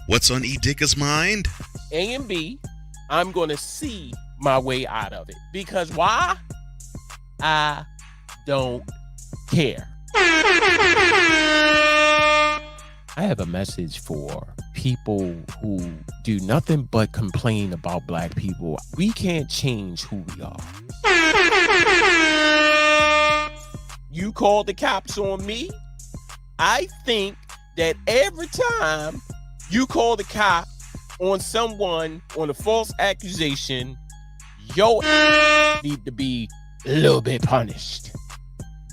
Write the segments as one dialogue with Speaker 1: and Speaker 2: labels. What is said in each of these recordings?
Speaker 1: What's on Edigga's mind?
Speaker 2: A and B, I'm going to see my way out of it. Because why? I don't care. I have a message for people who do nothing but complain about black people. We can't change who we are. You called the cops on me. I think that every time you call the cop on someone on a false accusation, your need to be a little bit punished.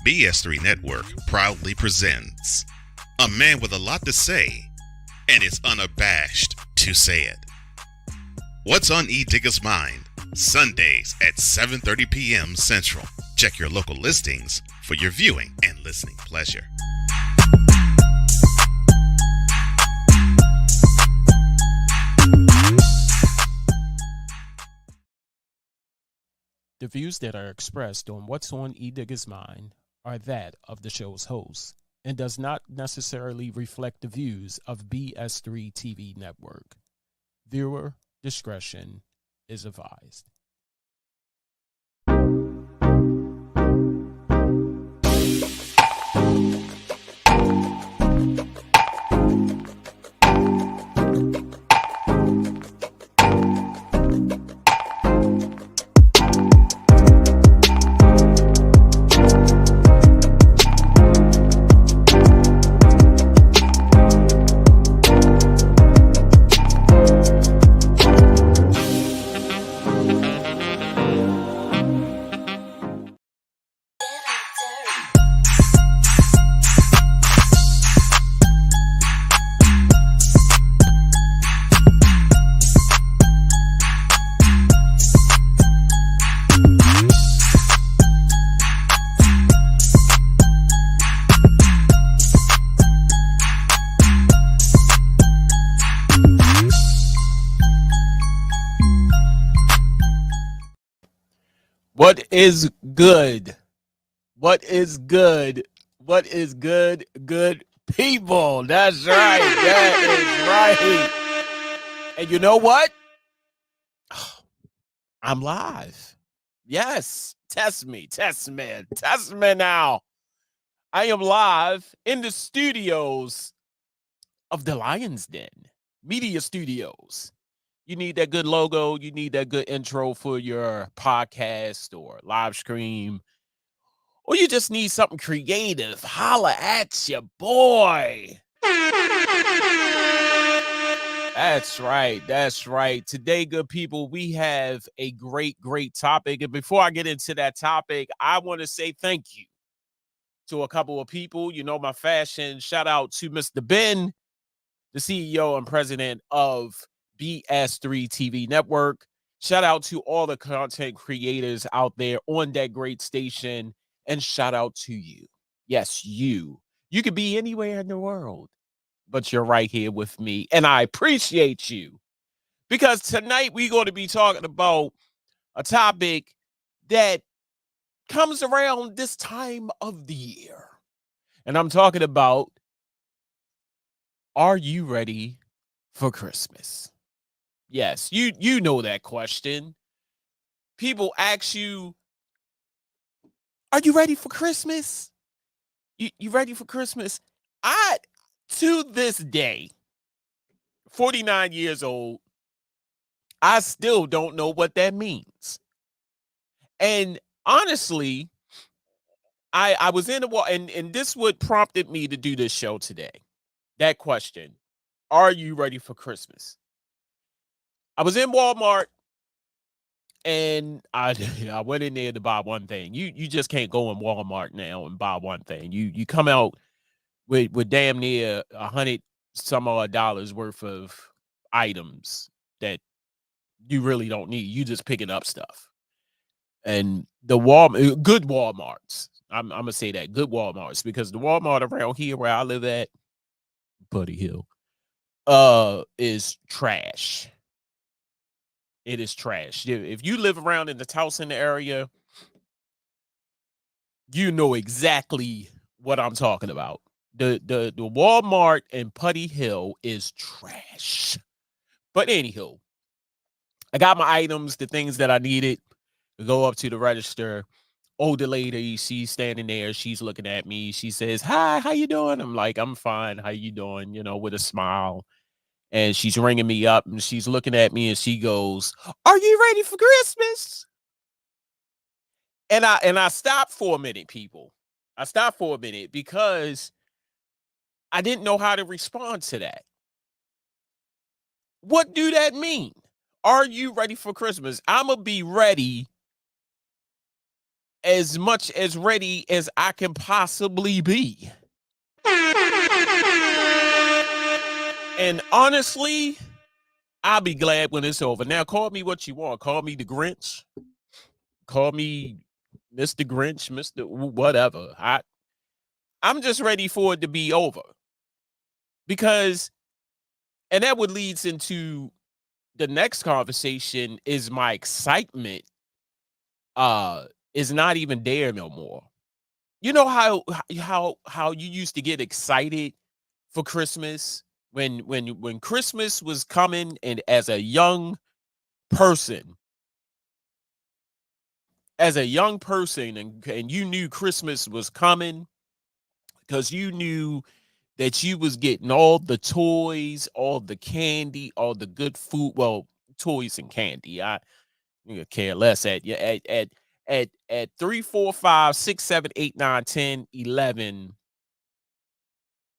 Speaker 1: BS3 Network proudly presents a man with a lot to say, and is unabashed to say it. What's on Edigga's mind? Sundays at 7:30 p.m. Central. Check your local listings for your viewing and listening pleasure.
Speaker 2: The views that are expressed on What's on Edigga's Mind are that of the show's host and does not necessarily reflect the views of BS3 TV Network. Viewer discretion is advised. What is good? What is good? What is good? Good people. That's right. That is right. And you know what? I'm live. Yes. Test me now. I am live in the studios of the Lion's Den Media Studios. You need that good logo. You need that good intro for your podcast or live stream. Or you just need something creative. Holla at your boy. That's right. That's right. Today, good people, we have a great topic. And before I get into that topic, I want to say thank you to a couple of people. You know my fashion. Shout out to Mr. Ben, the CEO and president of BS3 TV Network. Shout out to all the content creators out there on that great station. And shout out to you. Yes, you. You could be anywhere in the world, but you're right here with me. And I appreciate you. Because tonight we're going to be talking about a topic that comes around this time of the year. And I'm talking about, are you ready for Christmas? Yes, you know that question. People ask you, are you ready for Christmas? You ready for Christmas? To this day, 49 years old, I still don't know what that means. And honestly, I was in the wall, and this what prompted me to do this show today. That question, are you ready for Christmas? I was in Walmart, and I went in there to buy one thing. You just can't go in Walmart now and buy one thing. You come out with damn near $100 some odd dollars worth of items that you really don't need. You just picking up stuff. And the good Walmarts. I'm gonna say that, good Walmarts, because the Walmart around here where I live at, Buddy Hill, is trash. It is trash. If you live around in the Towson area, you know exactly what I'm talking about. The Walmart in Putty Hill is trash. But anywho, I got my items, the things that I needed. Go up to the register. Older lady, she's standing there. She's looking at me. She says, "Hi, how you doing?" I'm like, "I'm fine. How you doing?" With a smile. And she's ringing me up, and she's looking at me, and she goes, "Are you ready for Christmas?" And I stopped for a minute, people. I stopped for a minute because I didn't know how to respond to that. What do that mean? Are you ready for Christmas? I'ma be ready, as much as ready as I can possibly be. And honestly, I'll be glad when it's over. Now, call me what you want. Call me the Grinch. Call me Mr. Grinch, Mr. Whatever. I'm just ready for it to be over. Because, and that would leads into the next conversation, is my excitement is not even there no more. You know how you used to get excited for Christmas when Christmas was coming, and as a young person, and you knew Christmas was coming because you knew that you was getting all the toys, all the candy, all the good food. Well, toys and candy. I care less at you at 3, 4, 5, 6, 7, 8, 9, 10, 11.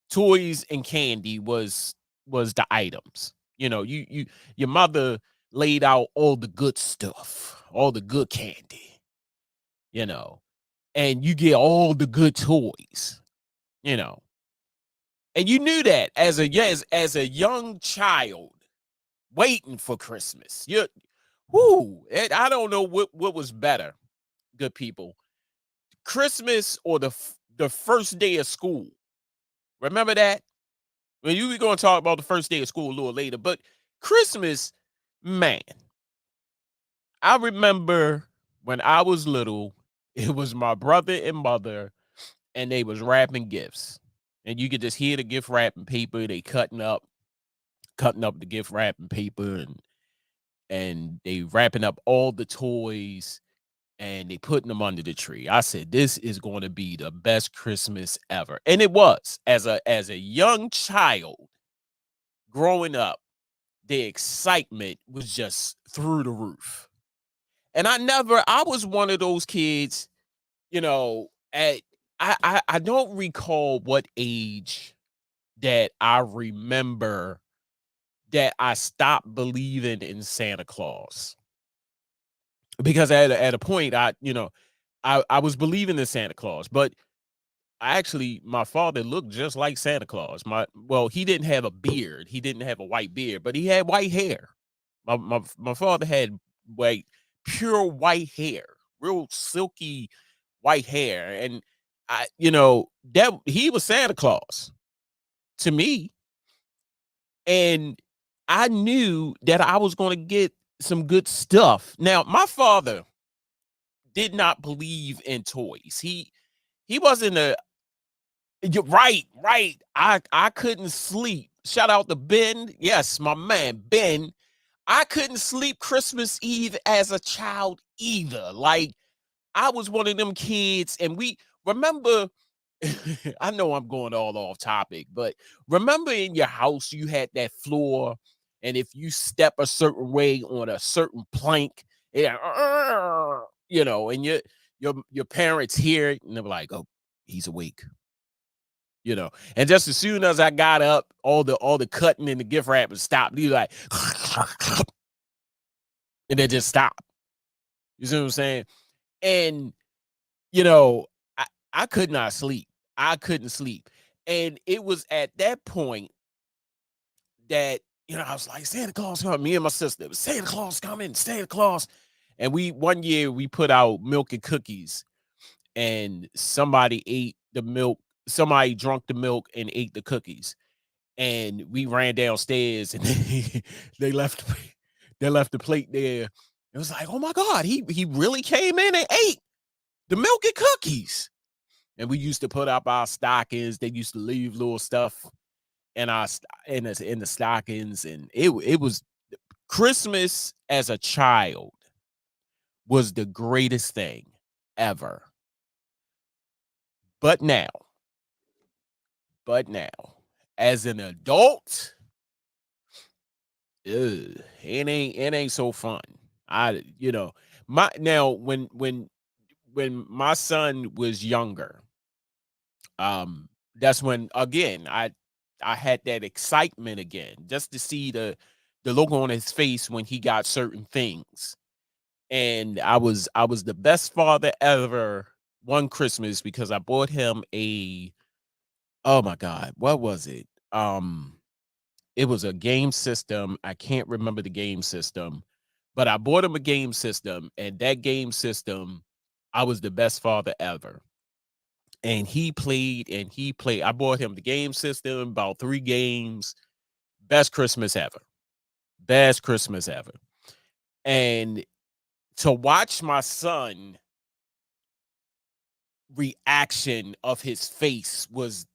Speaker 2: Toys and candy was the items. Your mother laid out all the good stuff, all the good candy, you know, and you get all the good toys, you know. And you knew that as a young child waiting for Christmas. I don't know what was better, good people. Christmas or the first day of school. Remember that? Well, you were going to talk about the first day of school a little later, but Christmas, man, I remember when I was little, it was my brother and mother, and they was wrapping gifts. And you could just hear the gift wrapping paper, they cutting up the gift wrapping paper, and they wrapping up all the toys, and they putting them under the tree. I said, this is going to be the best Christmas ever. And it was. As a young child growing up, the excitement was just through the roof. And I was one of those kids, at I don't recall what age that I remember that I stopped believing in Santa Claus. Because at a point I was believing in Santa Claus, but my father looked just like Santa Claus. He didn't have a beard. He didn't have a white beard, but he had white hair. My father had pure white hair, real silky white hair. And that he was Santa Claus to me. And I knew that I was going to get some good stuff. Now, my father did not believe in toys. He wasn't a You're right, right. I couldn't sleep. Shout out to Ben. Yes, my man, Ben. I couldn't sleep Christmas Eve as a child either. Like, I was one of them kids, and we remember. I know I'm going all off topic, but remember in your house you had that floor, and if you step a certain way on a certain plank, and your parents hear it, and they're like, "Oh, he's awake." And just as soon as I got up, all the cutting and the gift wrapping stopped. You like, and then just stopped. You see what I'm saying? And I, I could not sleep. I couldn't sleep. And it was at that point that, I was like, Santa Claus coming. Me and my sister, Santa Claus coming, Santa Claus. And one year we put out milk and cookies, and somebody ate the milk. Somebody drank the milk and ate the cookies. And we ran downstairs, and they left the plate there. It was like, oh my God, he really came in and ate the milk and cookies. and we used to put up our stockings. They used to leave little stuff in our in the stockings, and it was Christmas as a child was the greatest thing ever. But now, but now, as an adult, it ain't so fun. I you know my now when my son was younger, that's when again I had that excitement again just to see the look on his face when he got certain things. And I was the best father ever one Christmas because I bought him a oh my god, what was it? It was a game system. I can't remember the game system, but I bought him a game system, and that game system, I was the best father ever. And he played and he played. I bought him the game system, about 3 games. Best Christmas ever. Best Christmas ever. And to watch my son reaction of his face was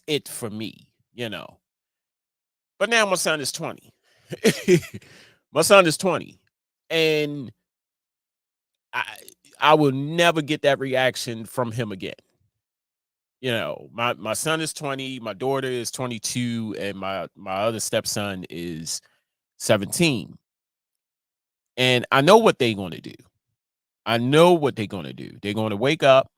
Speaker 2: it for me. But now my son is 20. My son is 20. And I I will never get that reaction from him again. My son is 20, my daughter is 22, and my other stepson is 17. And I know what they're going to do. I know what they're going to do. They're going to wake up.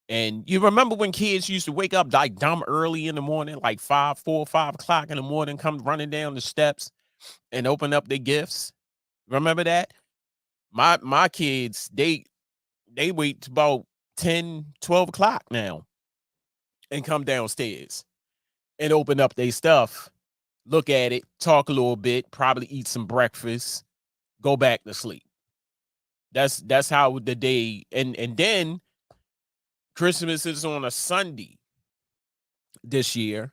Speaker 2: And you remember when kids used to wake up like dumb early in the morning, like 4 or 5 o'clock in the morning, come running down the steps and open up their gifts? Remember that? My kids, they wait till about 10, 12 o'clock now and come downstairs and open up their stuff, look at it, talk a little bit, probably eat some breakfast, go back to sleep. That's how the day. And then Christmas is on a Sunday this year.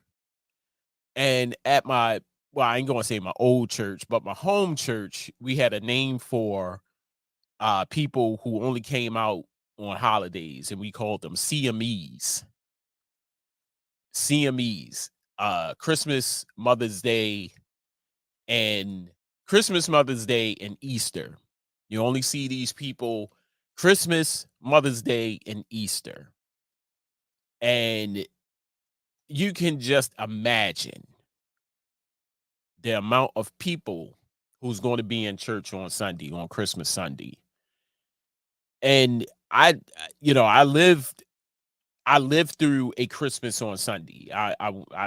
Speaker 2: And at my well, I ain't gonna say my old church, but my home church, we had a name for people who only came out on holidays, and we called them CMEs. CMEs. Christmas, Mother's Day, and Christmas, Mother's Day, and Easter. You only see these people Christmas, Mother's Day, and Easter. And you can just imagine the amount of people who's going to be in church on Sunday, on Christmas Sunday. And I lived through a Christmas on Sunday. I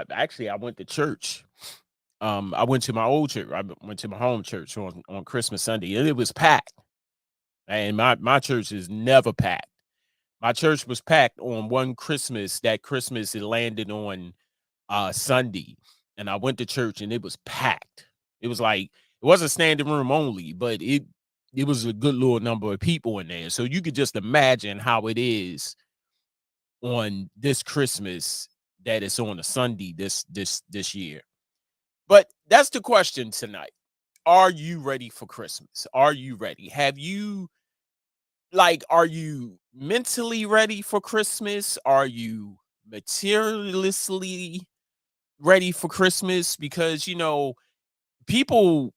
Speaker 2: actually I went to church. I went to my old church. I went to my home church on Christmas Sunday, and it was packed. And my church is never packed. My church was packed on one Christmas. That Christmas it landed on Sunday, and I went to church, and it was packed. It was like it wasn't standing room only, but it was a good little number of people in there. So you could just imagine how it is on this Christmas that it's on a Sunday this year. But that's the question tonight. Are you ready for Christmas? Are you ready? Are you mentally ready for Christmas? Are you materialistically ready for Christmas? Because, people,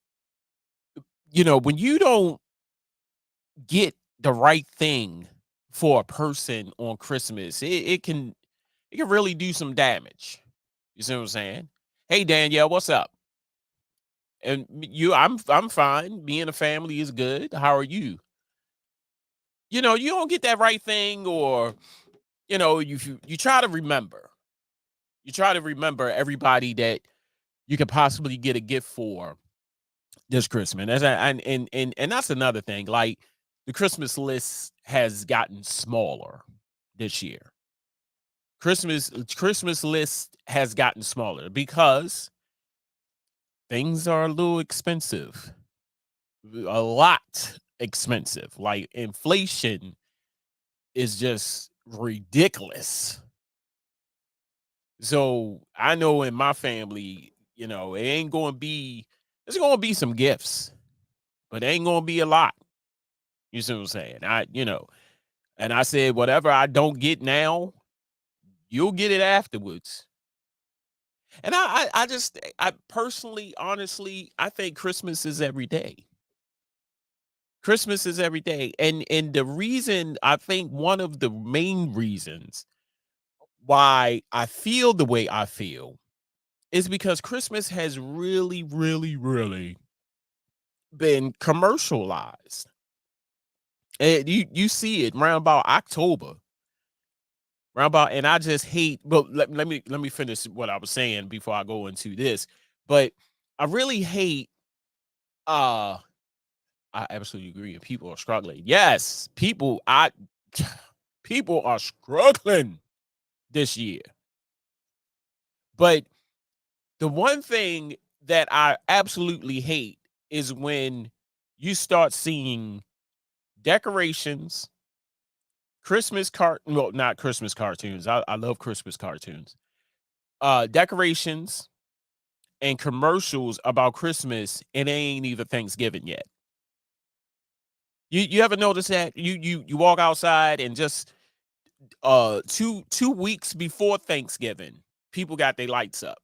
Speaker 2: when you don't get the right thing for a person on Christmas, it can really do some damage. You see what I'm saying? Hey Danielle, what's up? And I'm fine. Me and the family is good. How are you? You don't get that right thing, or you try to remember. You try to remember everybody that you could possibly get a gift for this Christmas. And that's another thing. Like the Christmas list has gotten smaller this year. Christmas list has gotten smaller because things are a little expensive. A lot expensive. Like inflation is just ridiculous. So I know in my family, it ain't gonna be there's gonna be some gifts, but it ain't gonna be a lot. You see what I'm saying? And I said, whatever I don't get now, you'll get it afterwards. And I personally, honestly, I think Christmas is every day. Christmas is every day. And the reason, I think one of the main reasons why I feel the way I feel is because Christmas has really, really, really been commercialized. And you see it around about October. Round about, and I just hate. But let me finish what I was saying before I go into this. But I really hate. I absolutely agree. People are struggling. Yes, people are struggling this year. But the one thing that I absolutely hate is when you start seeing decorations, well, not Christmas cartoons. I love Christmas cartoons. Decorations and commercials about Christmas, and it ain't even Thanksgiving yet. You ever notice that? You walk outside and just 2 weeks before Thanksgiving, people got their lights up.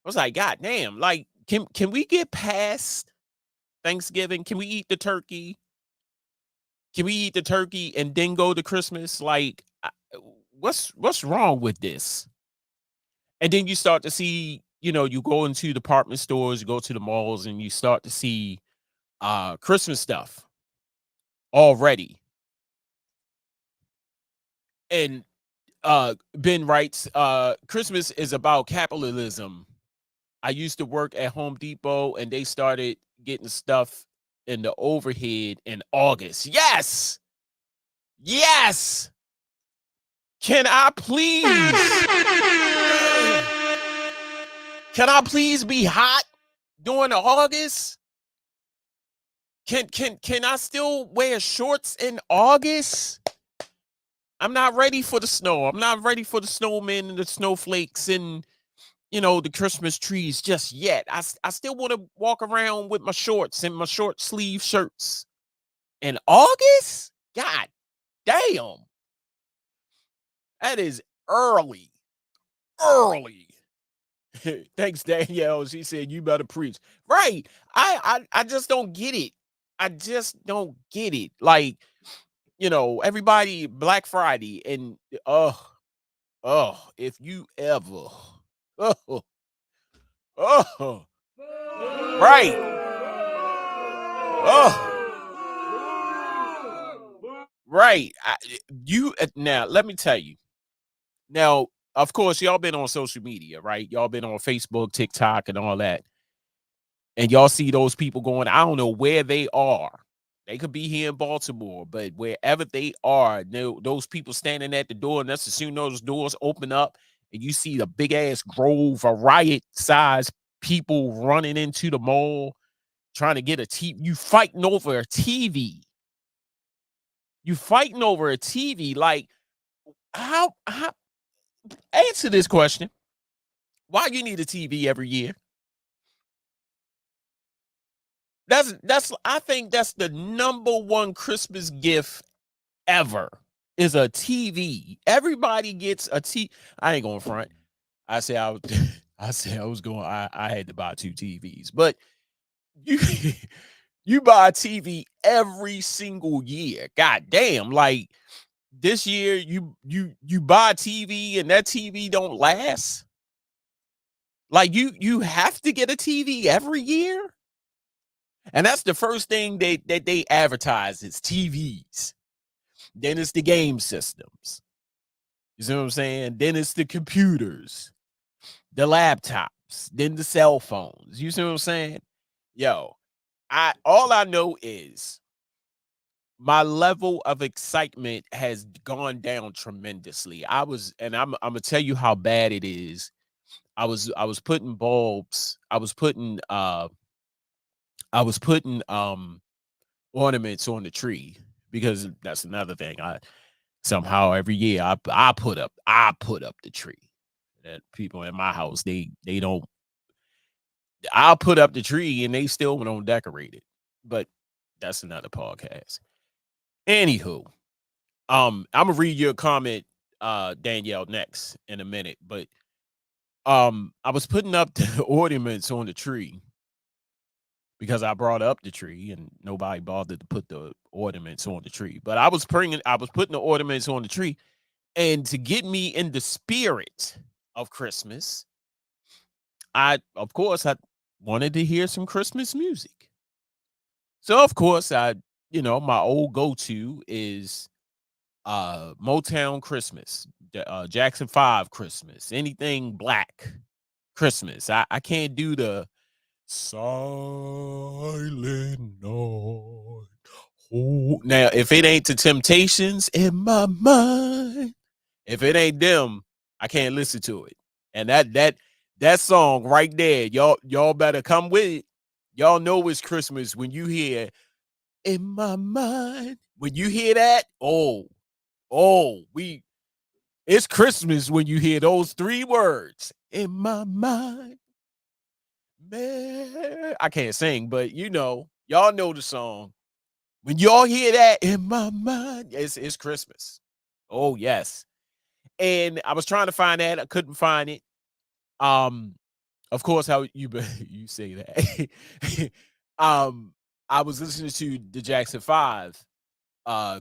Speaker 2: I was like, God damn, like, can we get past Thanksgiving? Can we eat the turkey? Can we eat the turkey and then go to Christmas? Like, what's wrong with this? And then you start to see, you go into department stores, you go to the malls, and you start to see Christmas stuff already. And Ben writes, Christmas is about capitalism. I used to work at Home Depot, and they started getting stuff in the overhead in August. Yes. Yes. Can I please? Can I please be hot during August? Can I still wear shorts in August? I'm not ready for the snow. I'm not ready for the snowmen and the snowflakes and the Christmas trees just yet. I still want to walk around with my shorts and my short sleeve shirts. In August? God damn. That is early. Early. Thanks, Danielle. She said you better preach. Right. I just don't get it. I just don't get it. Like, everybody Black Friday and if you ever oh right. Right. Now let me tell you. Now, of course, y'all been on social media, right? Y'all been on Facebook, TikTok, and all that. And y'all see those people going, I don't know where they are. They could be here in Baltimore, but wherever they are, those people standing at the door, and that's as soon as those doors open up, and you see the big ass grove of riot size people running into the mall trying to get a TV. You fighting over a TV. You fighting over a TV. Like, how answer this question. Why you need a TV every year? I think that's the number one Christmas gift ever is a TV. Everybody gets a TV. I ain't going front. I say I was I said I was going I had to buy 2 TVs. But you you buy a TV every single year. God damn, like this year you buy a TV and that TV don't last. Like you have to get a TV every year. And that's the first thing that they advertise is TVs. Then it's the game systems. You see what I'm saying? Then it's the computers, the laptops, then the cell phones. You see what I'm saying? Yo, all I know is my level of excitement has gone down tremendously. And I'm gonna tell you how bad it is. I was putting bulbs, I was putting ornaments on the tree because that's another thing. I somehow every year I put up the tree. That people in my house they don't. I'll put up the tree and they still don't decorate it. But that's another podcast. Anywho, I'm gonna read your comment, Danielle, next in a minute. But I was putting up the ornaments on the tree because I brought up the tree and nobody bothered to put the ornaments on the tree. But I was putting the ornaments on the tree, and to get me in the spirit of Christmas, of course I wanted to hear some Christmas music. So of course my old go-to is Motown Christmas, Jackson 5 Christmas, anything black Christmas. I can't do the silent night. Oh, now if it ain't the Temptations in my mind, if it ain't them, I can't listen to it. And that song right there, y'all better come with it. Y'all know it's Christmas when you hear in my mind. When you hear that, we it's Christmas when you hear those three words in my mind. Man, I can't sing, but y'all know the song. When y'all hear that in my mind, it's Christmas. Oh yes. And I was trying to find that, I couldn't find it. Um, of course, how you say that. um, I was listening to the Jackson 5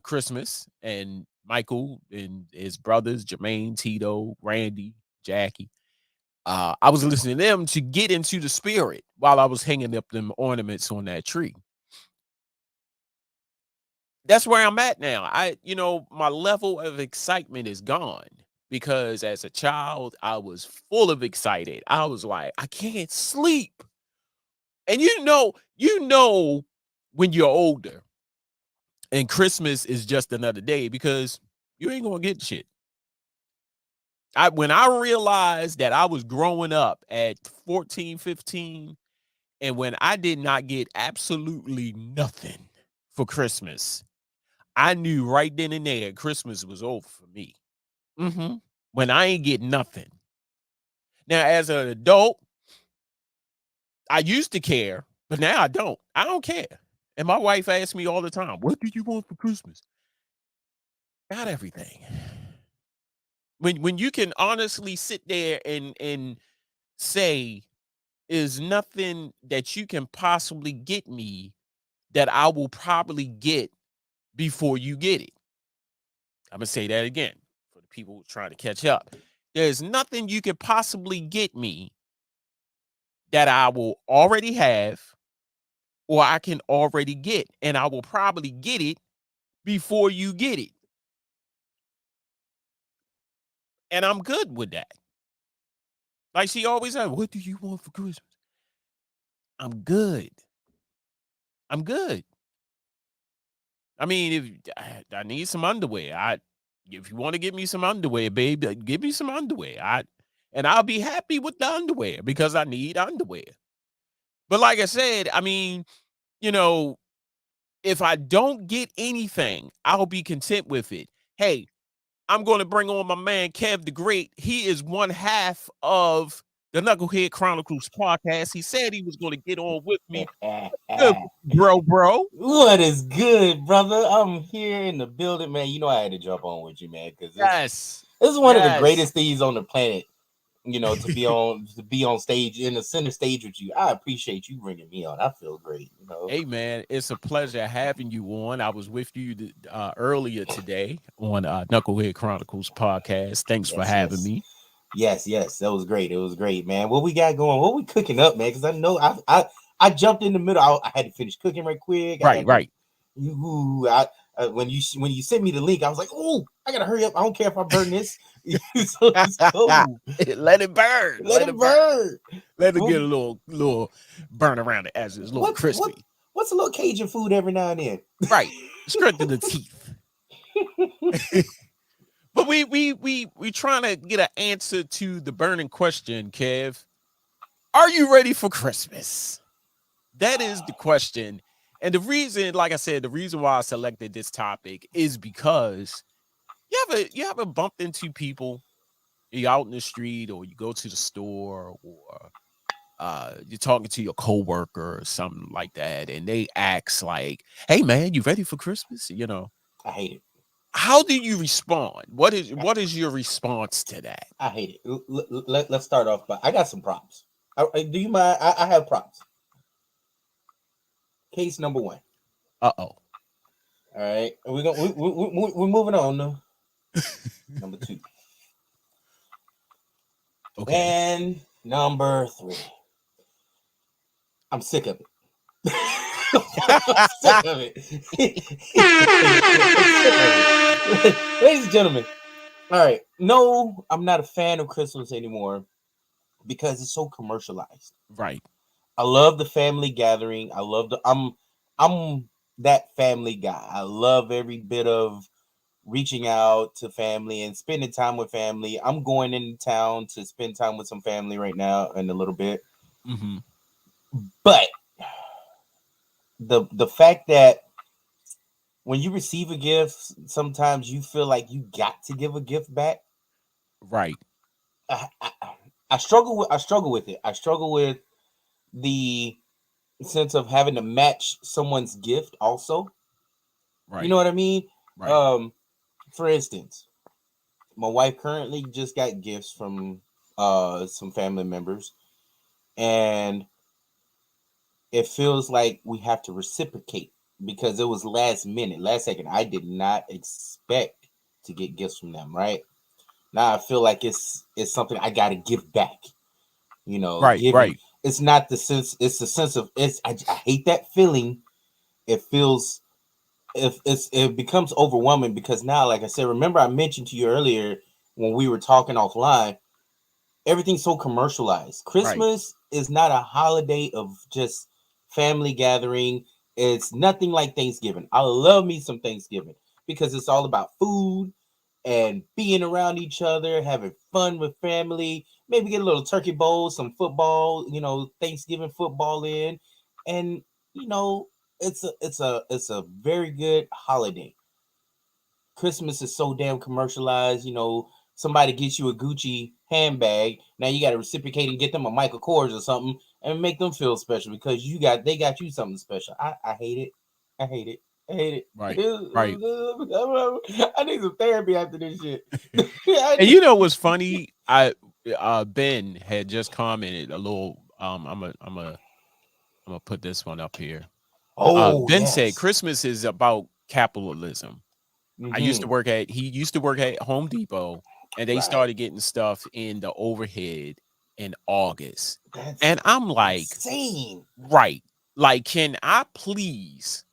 Speaker 2: Christmas, and Michael and his brothers, Jermaine, Tito, Randy, Jackie. I was listening to them to get into the spirit while I was hanging up them ornaments on that tree. That's where I'm at now. My level of excitement is gone because as a child, I was full of excited. I was like, I can't sleep. And when you're older and Christmas is just another day because you ain't gonna get shit. When I realized that I was growing up at 14, 15, and when I did not get absolutely nothing for Christmas, I knew right then and there Christmas was over for me. When I ain't get nothing. Now, as an adult, I used to care, but now I don't. I don't care. And my wife asks me all the time, "What do you want for Christmas?" Got everything. When you can honestly sit there and say, "Is nothing that you can possibly get me that I will probably get before you get it." I'm gonna say that again for the people trying to catch up. There's nothing you could possibly get me that I will already have or I can already get, and I will probably get it before you get it. And I'm good with that. Like she always said, "What do you want for Christmas?" I'm good. I'm good. I mean, if I need some underwear, if you want to give me some underwear, babe, give me some underwear. And I'll be happy with the underwear because I need underwear. But like I said, I mean, you know, if I don't get anything, I'll be content with it. Hey, I'm going to bring on my man Kev the Great. He is one half of the Knucklehead Chronicles podcast. He said he was going to get on with me. Good, bro.
Speaker 3: What is good, brother? I'm here in the building, man. You know I had to jump on with you, man, because this is one of the greatest things on the planet. To be on stage in the center stage with you. I appreciate you bringing me on. I feel great.
Speaker 2: Hey, man, it's a pleasure having you on. I was with you earlier today on Knucklehead Chronicles podcast. Thanks for having me.
Speaker 3: Yes, that was great. It was great, man. What we got going? What we cooking up, man? Because I know I jumped in the middle. I had to finish cooking right quick.
Speaker 2: Right.
Speaker 3: When you sent me the link, I was like, oh, I gotta hurry up. I don't care if I burn this. So it's cool.
Speaker 2: Let it burn.
Speaker 3: Let it burn.
Speaker 2: Let it get a little burn around the edges, a little crispy.
Speaker 3: What's a little Cajun food every now and then?
Speaker 2: Right. Strengthen the teeth. But we trying to get an answer to the burning question, Kev. Are you ready for Christmas? That is the question. And the reason, like I said, the reason why I selected this topic is because you ever bumped into people, you're out in the street or you go to the store or you're talking to your coworker or something like that, and they ask like, "Hey man, you ready for Christmas?"
Speaker 3: I hate it.
Speaker 2: How do you respond? What is your response to that?
Speaker 3: I hate it. Let's start off by I got some props. Do you mind? I have props. Case number 1.
Speaker 2: All
Speaker 3: right, we're moving on now. Number 2.
Speaker 2: Okay.
Speaker 3: And number 3. I'm sick of it. I'm sick of it. Ladies and gentlemen. All right. No, I'm not a fan of Christmas anymore because it's so commercialized.
Speaker 2: Right.
Speaker 3: I love the family gathering. I'm that family guy. I love every bit of reaching out to family and spending time with family. I'm going into town to spend time with some family right now in a little bit.
Speaker 2: Mm-hmm.
Speaker 3: But the fact that when you receive a gift, sometimes you feel like you got to give a gift back.
Speaker 2: Right.
Speaker 3: I struggle with it. I struggle with the sense of having to match someone's gift also. Right. You know what I mean? Right. For instance, my wife currently just got gifts from some family members, and it feels like we have to reciprocate because it was last second. I did not expect to get gifts from them, right? Now I feel like it's something I got to give back. You know,
Speaker 2: right, giving. Right.
Speaker 3: It's not the sense. It's the sense of it's. I hate that feeling. It feels. It becomes overwhelming because now, like I said, remember I mentioned to you earlier when we were talking offline, everything's so commercialized. Christmas is not a holiday of just family gathering. It's nothing like Thanksgiving. I love me some Thanksgiving because it's all about food and being around each other, having fun with family, maybe get a little turkey bowl, some football, Thanksgiving football in. And, it's a very good holiday. Christmas is so damn commercialized, somebody gets you a Gucci handbag. Now you got to reciprocate and get them a Michael Kors or something and make them feel special because they got you something special. I hate it. I hate it. I hate it.
Speaker 2: Right.
Speaker 3: I need some therapy after this shit.
Speaker 2: And you know what's funny? Ben had just commented a little. I'm gonna put this one up here. Ben said Christmas is about capitalism. Mm-hmm. He used to work at Home Depot, and they started getting stuff in the overhead in August. And I'm like,
Speaker 3: insane.
Speaker 2: Right. Like, can I please,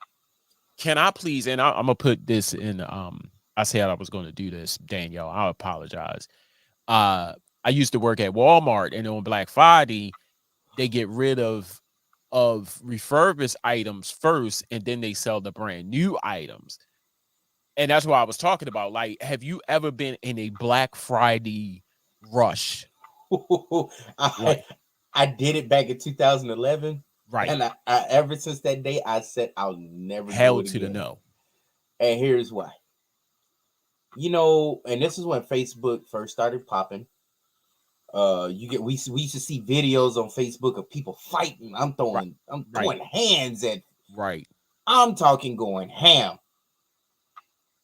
Speaker 2: and I'm gonna put this in I said I was gonna do this, Danielle. I apologize. I used to work at Walmart, and on Black Friday, they get rid of refurbished items first, and then they sell the brand new items. And that's what I was talking about. Like, have you ever been in a Black Friday rush?
Speaker 3: I did it back in 2011.
Speaker 2: Right.
Speaker 3: And I ever since that day, I said I'll never
Speaker 2: do
Speaker 3: it
Speaker 2: to
Speaker 3: again.
Speaker 2: The no.
Speaker 3: And here's why. And this is when Facebook first started popping. We used to see videos on Facebook of people fighting. I'm throwing hands at.
Speaker 2: Right.
Speaker 3: I'm talking going ham.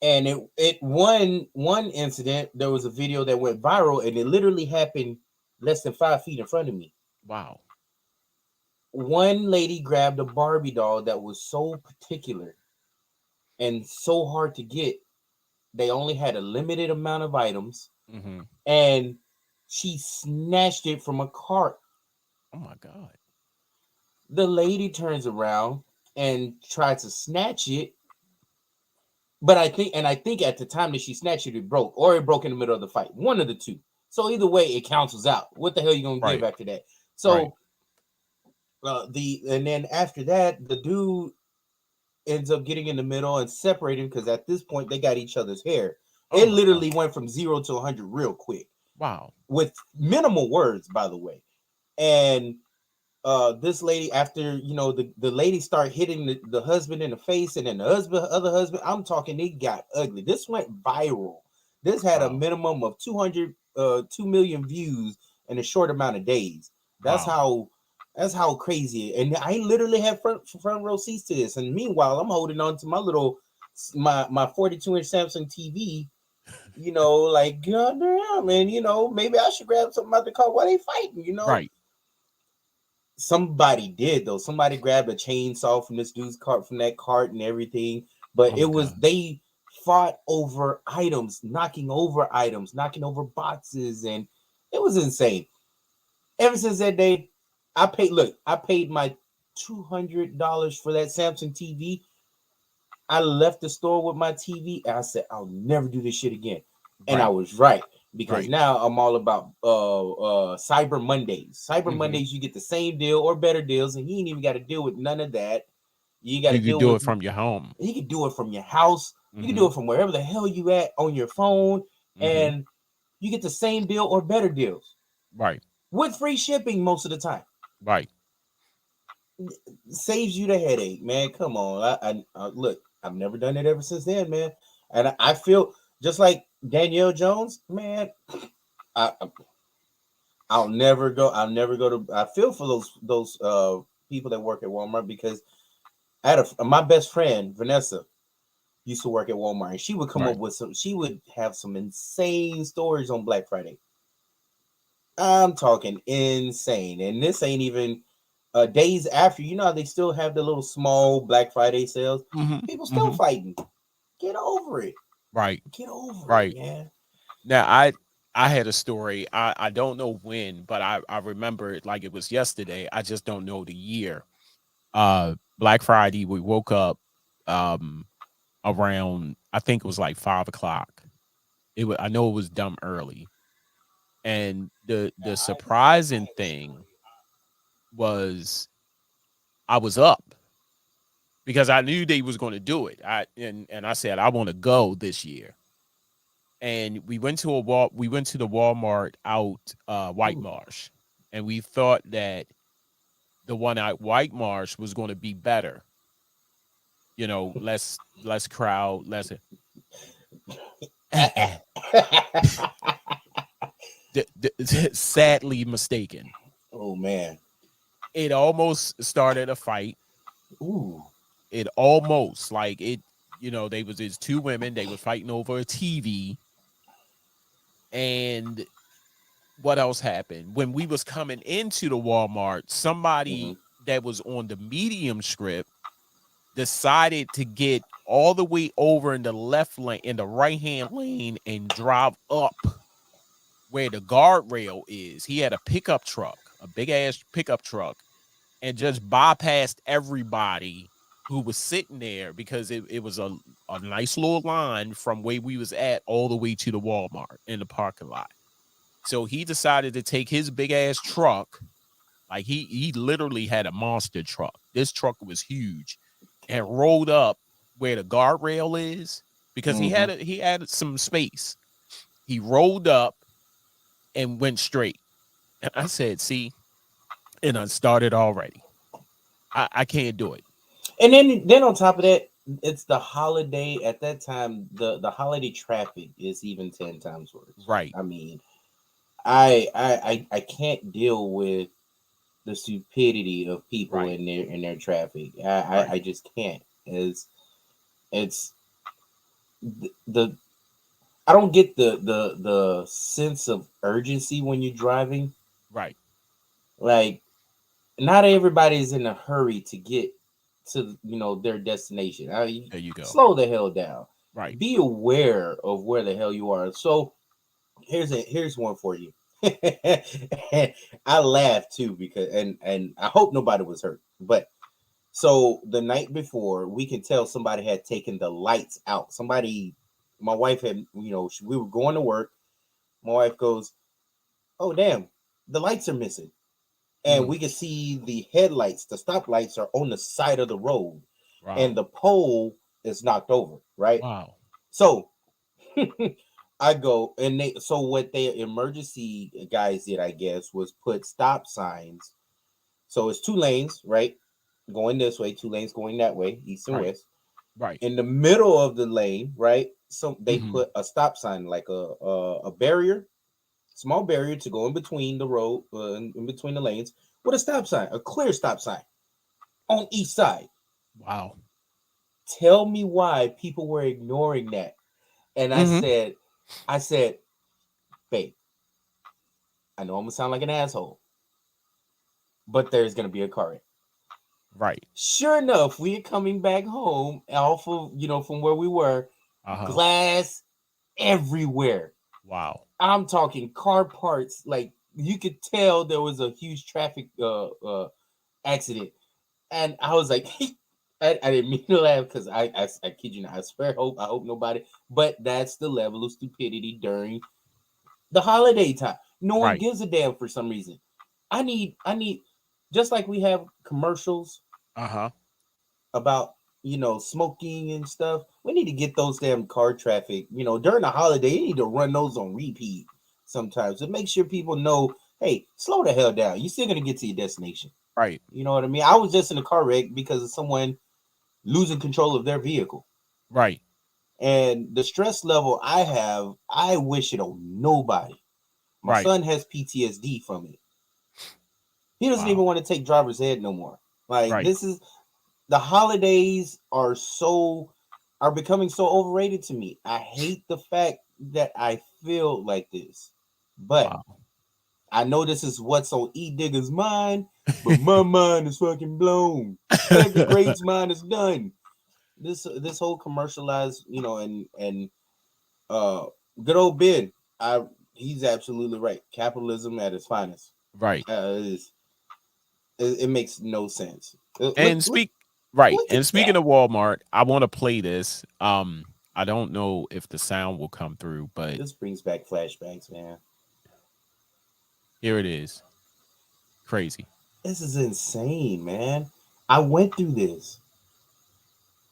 Speaker 3: And it one incident, there was a video that went viral, and it literally happened less than 5 feet in front of me.
Speaker 2: Wow.
Speaker 3: One lady grabbed a Barbie doll that was so particular and so hard to get. They only had a limited amount of items,
Speaker 2: mm-hmm.
Speaker 3: and she snatched it from a cart.
Speaker 2: Oh my God.
Speaker 3: The lady turns around and tries to snatch it. But I think at the time that she snatched it, it broke, or it broke in the middle of the fight. One of the two. So either way, it cancels out. What the hell are you gonna give after that? So, and then after that, the dude ends up getting in the middle and separating because at this point they got each other's hair. It literally went from 0 to 100 real quick.
Speaker 2: Wow.
Speaker 3: With minimal words, by the way. And this lady, after the lady started hitting the husband in the face, and then the other husband, I'm talking, it got ugly. This went viral. This had a minimum of 2 million views in a short amount of days. That's how crazy. And I literally had front row seats to this. And meanwhile, I'm holding on to my little my 42-inch Samsung TV. You know, like goddamn, man. You know, maybe I should grab something out the car while they fighting. You know,
Speaker 2: right.
Speaker 3: Somebody did though. Somebody grabbed a chainsaw from this dude's cart, from that cart, and everything. But it was they fought over items, knocking over boxes, and it was insane. Ever since that day, I paid my $200 for that Samsung TV. I left the store with my TV and I said, I'll never do this shit again. And I was right, because now I'm all about Cyber Mondays. Cyber Mondays, you get the same deal or better deals, and you ain't even got to deal with none of that. You got to
Speaker 2: do it from your home.
Speaker 3: You can do it from your house. You can do it from wherever the hell you at on your phone, and you get the same deal or better deals.
Speaker 2: Right.
Speaker 3: With free shipping most of the time.
Speaker 2: Right.
Speaker 3: Saves you the headache, man. Come on. I look, I've never done it ever since then, man. And I feel just like Danielle Jones, man. I'll never go to. I feel for those people that work at Walmart, because I had my best friend Vanessa used to work at Walmart, and she would come up with she would have some insane stories on Black Friday. I'm talking insane, and this ain't even days after. You know how they still have the little small Black Friday sales. People still fighting. Get over it.
Speaker 2: Right.
Speaker 3: Get over it, man.
Speaker 2: Now I had a story. I don't know when, but I remember it like it was yesterday. I just don't know the year. Black Friday, we woke up around, I think it was like 5:00. I know it was dumb early. And the surprising thing was I was up because I knew they was going to do it. And I said I want to go this year. And we went to the Walmart out White Marsh, and we thought that the one at White Marsh was going to be better. You know, less crowd, less. Sadly mistaken.
Speaker 3: Oh man.
Speaker 2: It almost started a fight.
Speaker 3: Ooh.
Speaker 2: It almost, like it, you know, there's two women, they were fighting over a TV. And what else happened? When we was coming into the Walmart, somebody that was on the medium strip decided to get all the way over in the left lane, in the right-hand lane, and drive up where the guardrail is. He had a pickup truck, a big ass pickup truck, and just bypassed everybody who was sitting there, because it was a nice little line from where we was at all the way to the Walmart in the parking lot. So he decided to take his big ass truck, like he literally had a monster truck. This truck was huge, and rolled up where the guardrail is, because he had some space. He rolled up and went straight. And I said, see, and I started already. I can't do it.
Speaker 3: And then on top of that, it's the holiday. At that time, the holiday traffic is even 10 times worse.
Speaker 2: Right.
Speaker 3: I mean, I can't deal with the stupidity of people in their traffic. I just can't. It's the I don't get the sense of urgency when you're driving.
Speaker 2: Right.
Speaker 3: Like, not everybody's in a hurry to get to, you know, their destination.
Speaker 2: There you go.
Speaker 3: Slow the hell down.
Speaker 2: Right.
Speaker 3: Be aware of where the hell you are. So here's one for you. I laughed too, because and I hope nobody was hurt. But so the night before, we can tell somebody had taken the lights out. My wife had, you know, we were going to work. My wife goes, "Oh damn, the lights are missing." And we can see the headlights, the stop lights are on the side of the road. Wow. And the pole is knocked over, right?
Speaker 2: Wow.
Speaker 3: So I go, and what the emergency guys did, I guess, was put stop signs. So it's 2 lanes, right? Going this way, 2 lanes going that way, east and west.
Speaker 2: Right.
Speaker 3: In the middle of the lane, right? So they put a stop sign, like a barrier. Small barrier to go in between the road, in between the lanes, with a stop sign, a clear stop sign on each side.
Speaker 2: Wow.
Speaker 3: Tell me why people were ignoring that. And I said, babe, I know I'm gonna sound like an asshole, but there's gonna be a car wreck.
Speaker 2: Right.
Speaker 3: Sure enough, we're coming back home off of, from where we were, glass everywhere.
Speaker 2: Wow.
Speaker 3: I'm talking car parts. Like, you could tell there was a huge traffic accident. And I was like, I didn't mean to laugh because I kid you not, I swear, I hope nobody, but that's the level of stupidity during the holiday time. No one gives a damn for some reason. I need, just like we have commercials about, smoking and stuff. We need to get those damn car traffic, during the holiday, you need to run those on repeat sometimes to make sure people know, hey, slow the hell down. You're still going to get to your destination.
Speaker 2: Right.
Speaker 3: You know what I mean? I was just in a car wreck because of someone losing control of their vehicle.
Speaker 2: Right.
Speaker 3: And the stress level I have, I wish it on nobody. My son has PTSD from it. He doesn't even want to take driver's ed no more. Like, this is, the holidays are becoming so overrated to me. I hate the fact that I feel like this. But I know this is what's on Edigga's mind, but my mind is fucking blown. Every great's mind is done. This whole commercialized, and good old Ben, he's absolutely right. Capitalism at its finest.
Speaker 2: Right.
Speaker 3: It makes no sense.
Speaker 2: And speaking of Walmart, I want to play this. I don't know if the sound will come through, but
Speaker 3: this brings back flashbacks, man.
Speaker 2: Here it is. Crazy.
Speaker 3: This is insane, man. I went through this.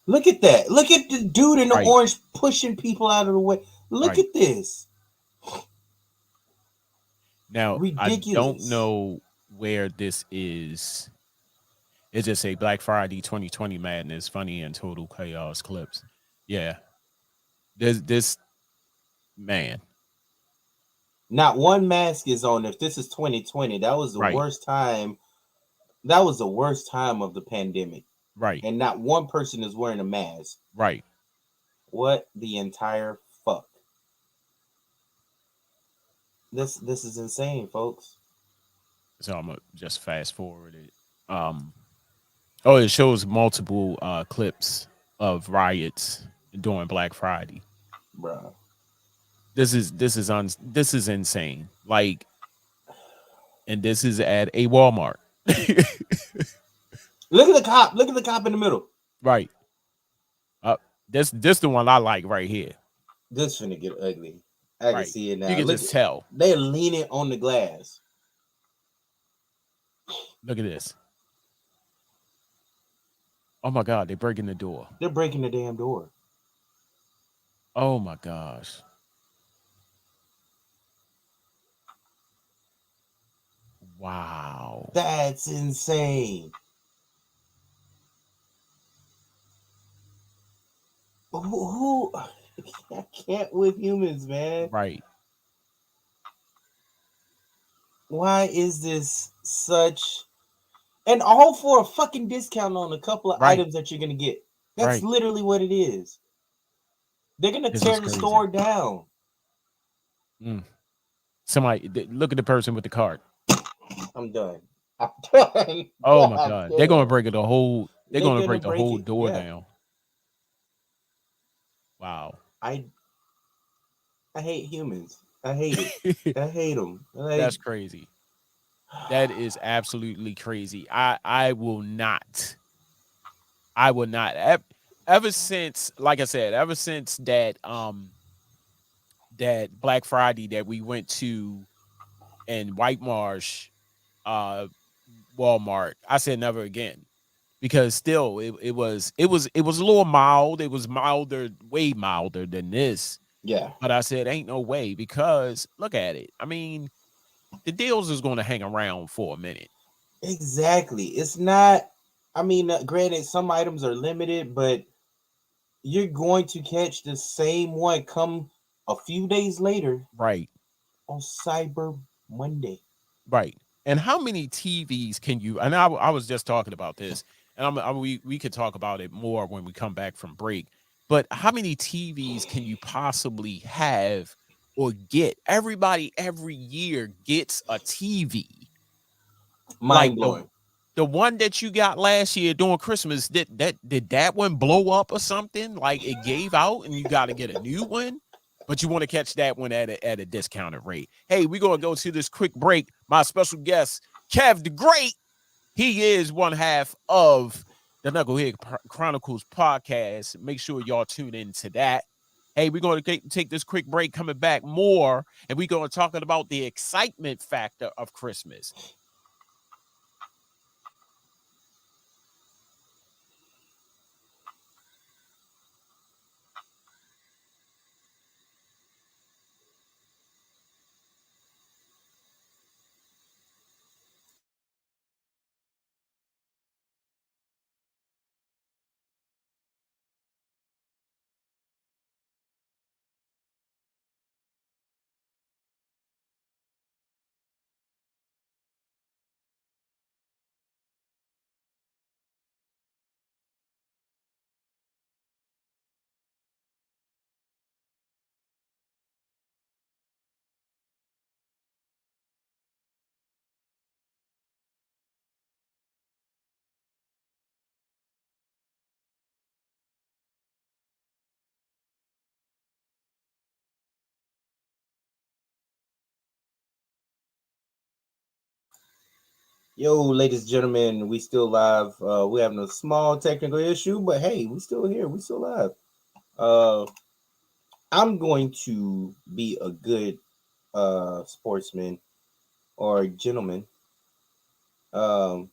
Speaker 3: Look at that. Look at the dude in the orange pushing people out of the way. Look at this.
Speaker 2: Now, ridiculous. I don't know where this is. It just say Black Friday 2020 madness, funny and total chaos clips. Yeah. This man.
Speaker 3: Not one mask is on. If this is 2020, that was the worst time. That was the worst time of the pandemic.
Speaker 2: Right.
Speaker 3: And not one person is wearing a mask.
Speaker 2: Right.
Speaker 3: What the entire fuck? This is insane, folks.
Speaker 2: So I'm gonna just fast forward it. Oh, it shows multiple clips of riots during Black Friday.
Speaker 3: Bruh.
Speaker 2: This is insane. Like, and this is at a Walmart.
Speaker 3: Look at the cop. Look at the cop in the middle.
Speaker 2: Right. This the one I like right here.
Speaker 3: This finna get ugly. I can see it now.
Speaker 2: You can just tell.
Speaker 3: They're leaning on the glass.
Speaker 2: Look at this. Oh my God, they're breaking the door.
Speaker 3: They're breaking the damn door.
Speaker 2: Oh my gosh. Wow.
Speaker 3: That's insane. Who I can't with humans, man.
Speaker 2: Right.
Speaker 3: Why is this such, and all for a fucking discount on a couple of items that you're gonna get? That's literally what it is. They're gonna tear the store down.
Speaker 2: Somebody look at the person with the card.
Speaker 3: I'm done.
Speaker 2: Oh my God. They're gonna break the whole break the whole door down. Wow.
Speaker 3: I hate humans. I hate it. I hate them.
Speaker 2: That's crazy. That is absolutely crazy. I will not. Ever since, like I said, ever since that that Black Friday that we went to in White Marsh, Walmart, I said never again. Because still, it was a little mild. It was milder, way milder than this.
Speaker 3: Yeah.
Speaker 2: But I said, ain't no way, because look at it. I mean, the deals is going to hang around for a minute.
Speaker 3: Exactly. It's not. I mean, granted, some items are limited, but you're going to catch the same one come a few days later.
Speaker 2: Right.
Speaker 3: On Cyber Monday.
Speaker 2: Right. And how many TVs can you? And I was just talking about this. and we could talk about it more when we come back from break. But how many TVs can you possibly have or get? Everybody every year gets a TV.
Speaker 3: Mind blowing.
Speaker 2: The one that you got last year during Christmas, did that one blow up or something? Like it gave out and you got to get a new one, but you want to catch that one at a discounted rate. Hey, we're going to go to this quick break. My special guest, Kev the Great, he is one half of the Knucklehead Chronicles podcast. Make sure y'all tune into that. Hey, we're going to take this quick break, coming back more, and we're going to talk about the excitement factor of Christmas.
Speaker 3: Yo, ladies and gentlemen, we still live. We're having a small technical issue, but hey, we still here. We still live. I'm going to be a good sportsman or gentleman. Someone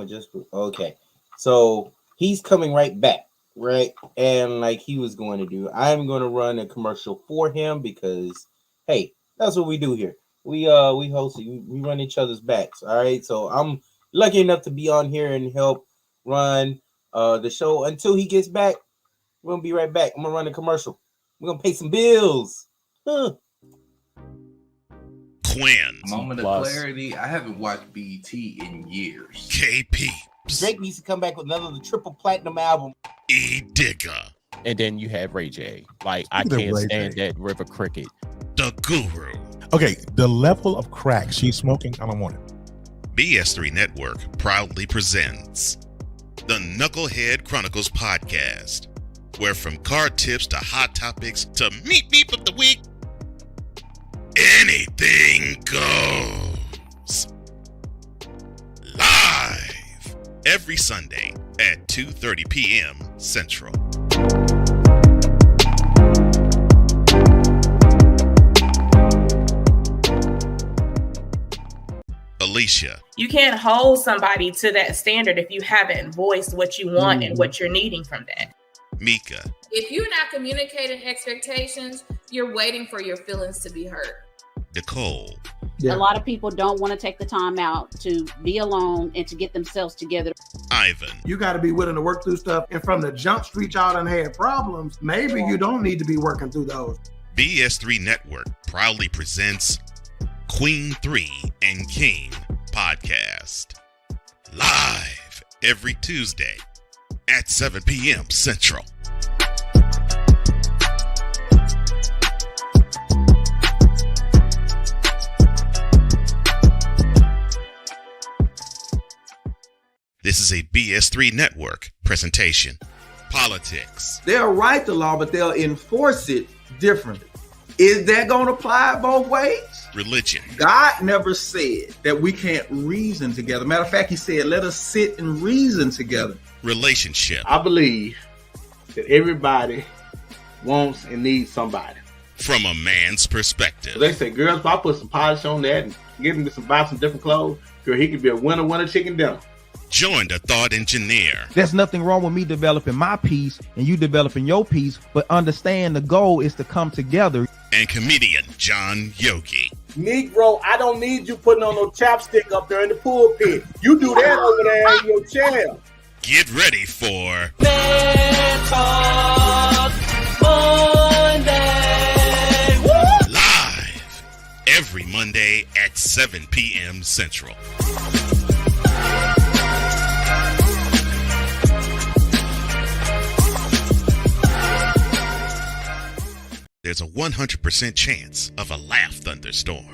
Speaker 3: just okay. So he's coming right back, right? And like he was going to do, I'm going to run a commercial for him because hey, that's what we do here. We host it. We run each other's backs. All right. So I'm lucky enough to be on here and help run the show until he gets back. We're gonna be right back. I'm gonna run a commercial. We're gonna pay some bills.
Speaker 1: Quinn.
Speaker 4: Moment of clarity. I haven't watched BT in years.
Speaker 1: KP.
Speaker 3: Drake needs to come back with another triple platinum album.
Speaker 1: Edigga.
Speaker 2: And then you have Ray J. Like I can't stand that River Cricket.
Speaker 1: The Guru.
Speaker 5: Okay, the level of crack she's smoking, I don't want it.
Speaker 1: BS3 Network proudly presents the Knucklehead Chronicles podcast, where from card tips to hot topics to meet beep of the week, anything goes. Live every Sunday at 2:30 p.m. Central. Alicia.
Speaker 6: You can't hold somebody to that standard if you haven't voiced what you want and what you're needing from that.
Speaker 1: Mika.
Speaker 7: If you're not communicating expectations, you're waiting for your feelings to be hurt.
Speaker 1: Nicole.
Speaker 8: Yeah. A lot of people don't want to take the time out to be alone and to get themselves together.
Speaker 1: Ivan.
Speaker 9: You got to be willing to work through stuff. And from the jump street, y'all done had problems. Maybe you don't need to be working through those.
Speaker 1: BS3 Network proudly presents Queen 3 and King podcast. Live every Tuesday at 7 p.m. Central. This is a BS3 Network presentation. Politics.
Speaker 10: They'll write the law, but they'll enforce it differently. Is that going to apply both ways?
Speaker 1: Religion.
Speaker 10: God never said that we can't reason together. Matter of fact, he said, let us sit and reason together.
Speaker 1: Relationship.
Speaker 11: I believe that everybody wants and needs somebody.
Speaker 1: From a man's perspective.
Speaker 11: So they say, girls, if I put some polish on that and get him to buy some different clothes, girl, he could be a winner chicken dinner.
Speaker 1: Join the thought engineer.
Speaker 12: There's nothing wrong with me developing my piece and you developing your piece, but understand the goal is to come together.
Speaker 1: And comedian John Yogi.
Speaker 11: Negro, I don't need you putting on no chapstick up there in the pulpit. You do that over there in your chair.
Speaker 1: Get ready for
Speaker 13: Talk Monday. Woo!
Speaker 1: Live every Monday at 7 p.m. Central. there's a 100% chance of a laugh thunderstorm.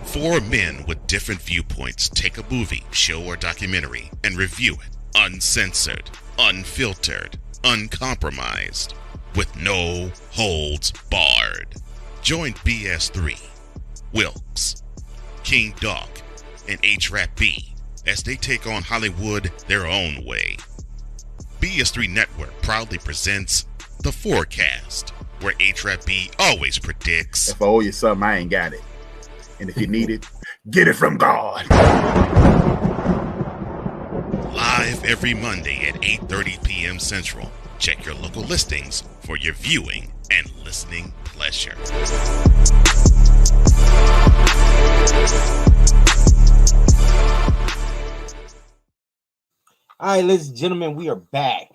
Speaker 1: 4 men with different viewpoints take a movie, show, or documentary and review it uncensored, unfiltered, uncompromised, with no holds barred. Join BS3, Wilkes, King Dog, and H-Rap B as they take on Hollywood their own way. BS3 Network proudly presents The Forecast, where H-Rap B always predicts,
Speaker 13: if I owe you something, I ain't got it. And if you need it, get it from God.
Speaker 1: Live every Monday at 8:30 p.m. Central. Check your local listings for your viewing and listening pleasure.
Speaker 3: All right, ladies and gentlemen, we are back.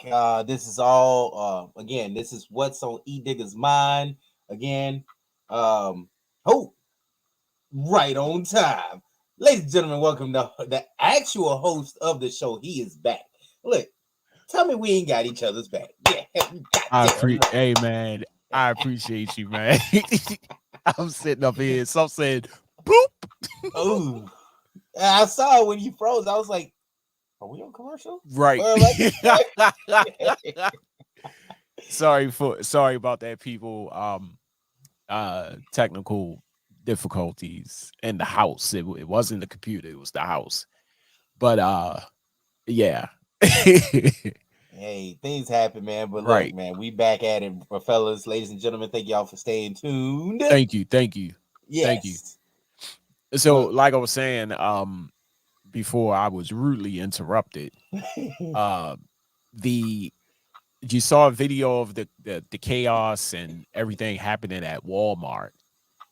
Speaker 3: This is all, again, this is what's on Edigga's mind. Again, right on time. Ladies and gentlemen, welcome to the actual host of the show. He is back. Look, tell me we ain't got each other's back. Yeah,
Speaker 2: hey, man, I appreciate you, man. I'm sitting up here, some said, boop.
Speaker 3: Oh, I saw it when you froze. I was like, are we on commercial?
Speaker 2: Right. Sorry about that, people. Technical difficulties in the house. It wasn't the computer, it was the house. But yeah.
Speaker 3: Hey, things happen, man. But
Speaker 2: right,
Speaker 3: look, man, we back at it, fellas, ladies and gentlemen. Thank y'all for staying tuned.
Speaker 2: Thank you.
Speaker 3: Yes.
Speaker 2: Thank you. So, like I was saying, before I was rudely interrupted, you saw a video of the chaos and everything happening at Walmart.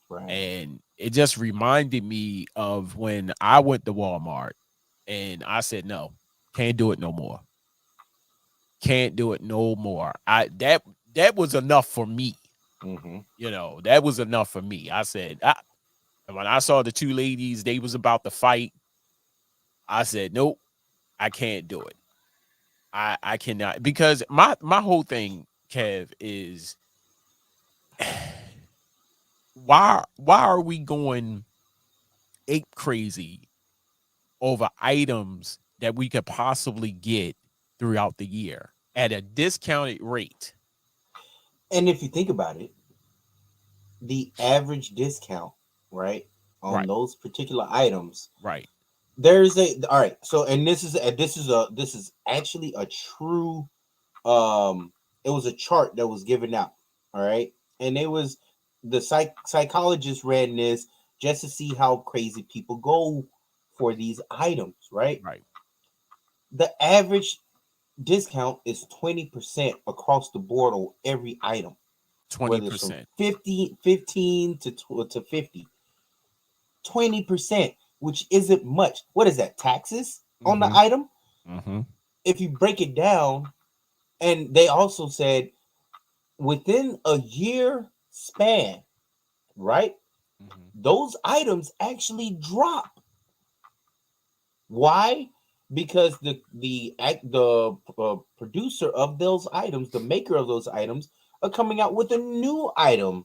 Speaker 3: Right.
Speaker 2: And it just reminded me of when I went to Walmart and I said, no, can't do it no more. Can't do it no more. That was enough for me.
Speaker 3: Mm-hmm.
Speaker 2: You know, that was enough for me. I said, and when I saw the two ladies, they was about to fight. I said, nope, I can't do it. I cannot, because my whole thing, Kev, is why are we going ape crazy over items that we could possibly get throughout the year at a discounted rate?
Speaker 3: And if you think about it, the average discount, right, on those particular items,
Speaker 2: right,
Speaker 3: there's all right. So, and this is actually a true, it was a chart that was given out, all right, and it was the psychologist ran this just to see how crazy people go for these items, right?
Speaker 2: Right.
Speaker 3: The average discount is 20% across the board on every item.
Speaker 2: 20%.
Speaker 3: 15 to 50. 20%, which isn't much. What is that? Taxes on the item?
Speaker 2: Mm-hmm.
Speaker 3: If you break it down, and they also said within a year span, right?
Speaker 2: Mm-hmm.
Speaker 3: Those items actually drop. Why? Because the producer of those items, the maker of those items, are coming out with a new item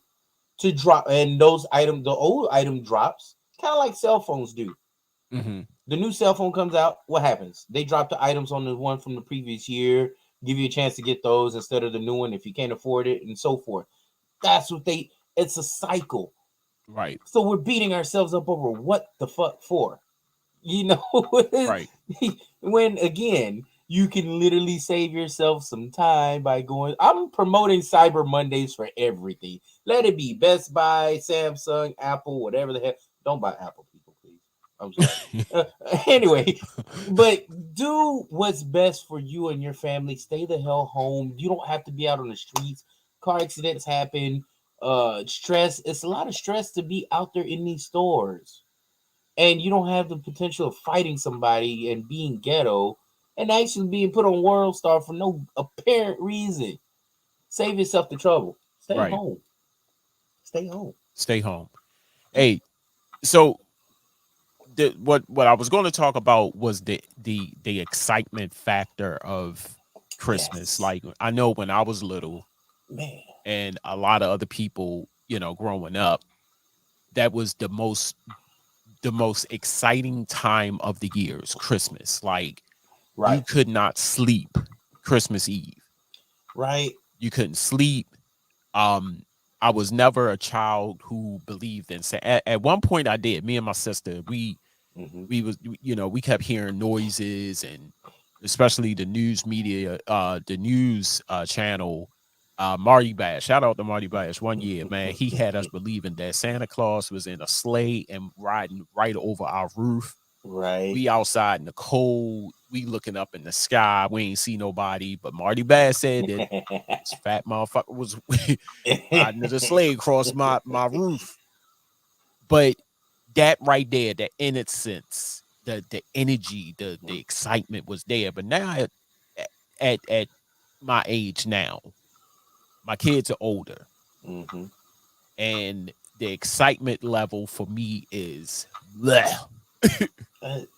Speaker 3: to drop, and those items, the old item drops, kind of like cell phones do.
Speaker 2: Mm-hmm.
Speaker 3: The new cell phone comes out, what happens? They drop the items on the one from the previous year, give you a chance to get those instead of the new one if you can't afford it, and so forth. That's what it's a cycle.
Speaker 2: Right.
Speaker 3: So we're beating ourselves up over what the fuck for? You know,
Speaker 2: right.
Speaker 3: When again, you can literally save yourself some time by going. I'm promoting Cyber Mondays for everything. Let it be Best Buy, Samsung, Apple, whatever the heck. Don't buy Apple, people, please. I'm sorry. Anyway, but do what's best for you and your family. Stay the hell home. You don't have to be out on the streets. Car accidents happen. Stress. It's a lot of stress to be out there in these stores. And you don't have the potential of fighting somebody and being ghetto and actually being put on World Star for no apparent reason. Save yourself the trouble. Stay home. Stay home.
Speaker 2: Stay home. Hey, so what I was going to talk about was the excitement factor of Christmas.
Speaker 3: Yes.
Speaker 2: Like, I know when I was little,
Speaker 3: man,
Speaker 2: and a lot of other people, you know, growing up, that was the most exciting time of the year is Christmas. Like, you could not sleep Christmas Eve.
Speaker 3: Right.
Speaker 2: You couldn't sleep. I was never a child who believed in at one point I did. Me and my sister, we was, you know, we kept hearing noises, and especially the news media, the news channel, Marty Bash. Shout out to Marty Bash. One year, man, he had us believing that Santa Claus was in a sleigh and riding right over our roof.
Speaker 3: Right.
Speaker 2: We outside in the cold. We looking up in the sky. We ain't see nobody. But Marty Bass said that this fat motherfucker was riding the sleigh across my roof. But that right there, the innocence, the energy, the excitement was there. But now at my age now, my kids are older. And the excitement level for me is bleh.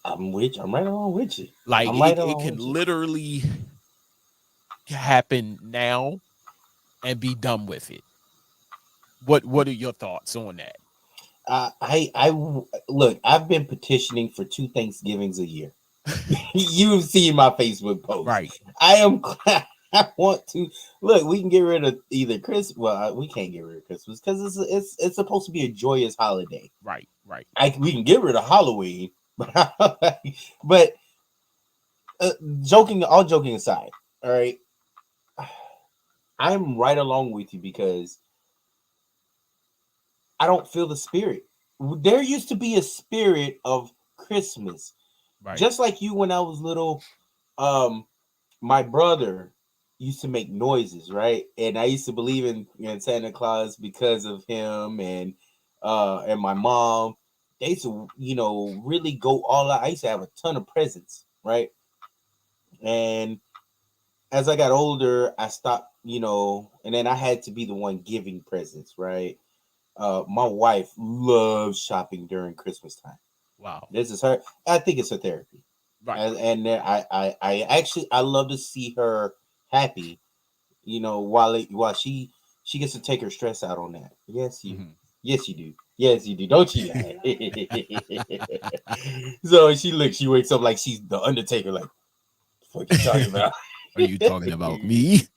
Speaker 3: I'm with you. I'm right along with you.
Speaker 2: Like, it can literally happen now and be done with it. What are your thoughts on that?
Speaker 3: I look, I've been petitioning for 2 Thanksgivings a year. You've seen my Facebook post.
Speaker 2: Right.
Speaker 3: I want to look. We can get rid of either Christmas. Well, we can't get rid of Christmas because it's supposed to be a joyous holiday.
Speaker 2: Right.
Speaker 3: We can get rid of Halloween, but all joking aside, all right, I'm right along with you because I don't feel the spirit. There used to be a spirit of Christmas, just like you when I was little. My brother used to make noises, right? And I used to believe in Santa Claus because of him, and my mom. They used to, you know, really go all out. I used to have a ton of presents, right? And as I got older, I stopped, you know, and then I had to be the one giving presents, right? My wife loves shopping during Christmas time.
Speaker 2: Wow.
Speaker 3: This is her. I think it's her therapy.
Speaker 2: Right.
Speaker 3: And I actually I love to see her happy, you know, while she gets to take her stress out on that. Yes, you do. Yes, you do. Don't you? So she wakes up like she's the Undertaker, like, what you talking about?
Speaker 2: Are you talking about me?